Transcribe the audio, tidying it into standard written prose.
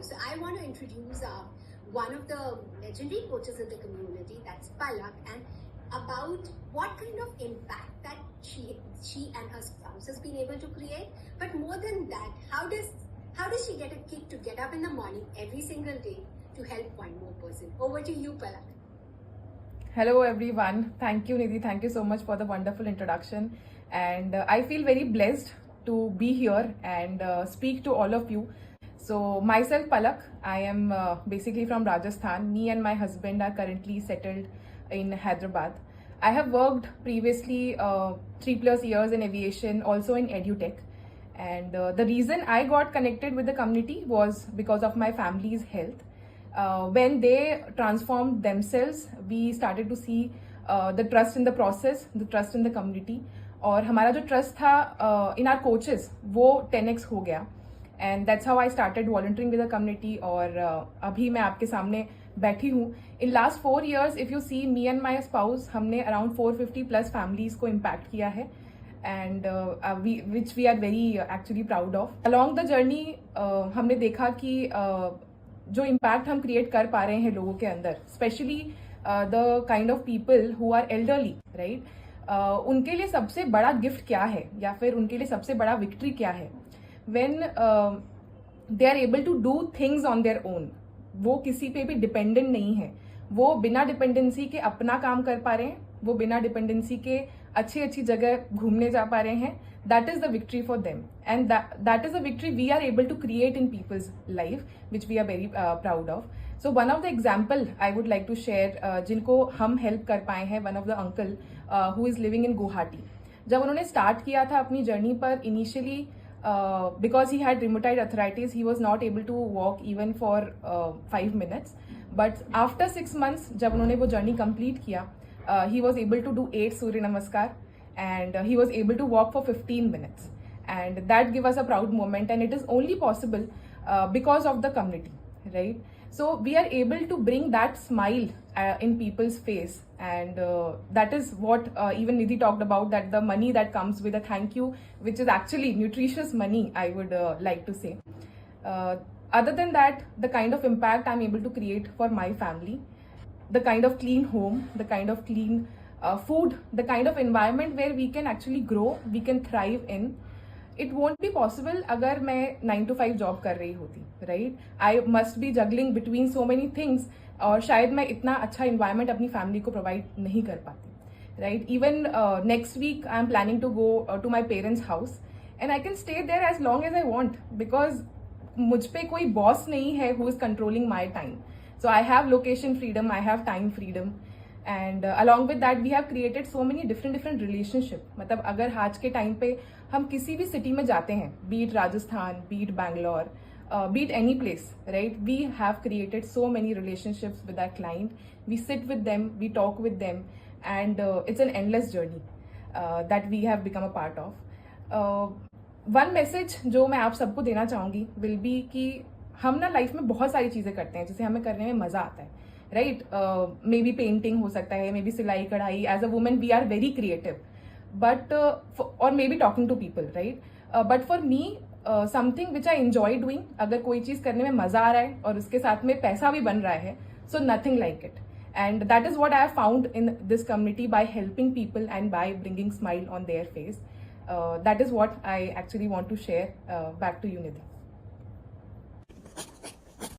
you. So I want to introduce one of the legendary coaches in the community, that's Palak, and about what kind of impact that she and her spouse has been able to create. But more than that, how does she get a kick to get up in the morning every single day to help one more person? Over to you, Palak. Hello everyone. Thank you, Nidhi. Thank you so much for the wonderful introduction. And I feel very blessed to be here and speak to all of you. So myself, Palak, I am basically from Rajasthan. Me and my husband are currently settled in Hyderabad. I have worked previously 3+ years in aviation, also in edutech. And the reason I got connected with the community was because of my family's health. When they transformed themselves, we started to see the trust in the process, the trust in the community. और हमारा जो trust था in our coaches वो 10x हो गया. And that's how I started volunteering with the community. और अभी मैं आपके सामने बैठी हूँ. In last 4 years, if you see me and my spouse, हमने around 450+ families को impact किया है. And which we are very actually proud of. Along the journey, हमने देखा कि जो इम्पैक्ट हम क्रिएट कर पा रहे हैं लोगों के अंदर, specially the kind of people who are elderly, right, उनके लिए सबसे बड़ा गिफ्ट क्या है या फिर उनके लिए सबसे बड़ा विक्ट्री क्या है? When they are able to do things on their own. वो किसी पे भी डिपेंडेंट नहीं है. वो बिना डिपेंडेंसी के अपना काम कर पा रहे हैं. वो बिना डिपेंडेंसी के अच्छी अच्छी जगह घूमने जा पा रहे हैं. That is the victory for them, and that is a victory we are able to create in people's life, which we are very proud of. So one of the example I would like to share, जिनको हम help कर पाए हैं, one of the uncle who is living in Guwahati. जब उन्होंने start किया था अपनी journey पर, initially because he had rheumatoid arthritis, he was not able to walk even for 5 minutes. But after 6 months, जब उन्होंने वो journey complete किया, he was able to do 8 Surya Namaskar. And he was able to walk for 15 minutes, and that gave us a proud moment, and it is only possible because of the community, right? So we are able to bring that smile in people's face, and that is what even Nidhi talked about, that the money that comes with a thank you, which is actually nutritious money, I would like to say. Other than that, the kind of impact I'm able to create for my family, the kind of clean home, the kind of clean food, the kind of environment where we can actually grow, we can thrive in. It won't be possible अगर मैं 9 to 5 job कर रही होती, right? I must be juggling between so many things, और शायद मैं इतना अच्छा environment अपनी family को provide नहीं कर पाती, right? Even next week I am planning to go to my parents' house, and I can stay there as long as I want because मुझ पे कोई boss नहीं है who is controlling my time. So I have location freedom, I have time freedom. And along with that, we have created so many different relationship. मतलब अगर आज के time पे हम किसी भी सिटी में जाते हैं, be it Rajasthan, be it Bangalore, be it any place, right? We have created so many relationships with our client. We sit with them, we talk with them, and it's an endless journey that we have become a part of. One message जो मैं आप सबको देना चाहूँगी will be कि हम ना life में बहुत सारी चीज़ें करते हैं जिसे हमें करने में मज़ा आता है, राइट? मे बी पेंटिंग हो सकता है, मे बी सिलाई कढ़ाई. As a women we are very creative, but और maybe talking to people, right? But for me something which I enjoy doing, अगर कोई चीज़ करने में मजा आ रहा है और उसके साथ में पैसा भी बन रहा है, so nothing like it. And that is what I have found in this community by helping people and by bringing smile on their face. That is what I actually want to share back to you, Nidhi.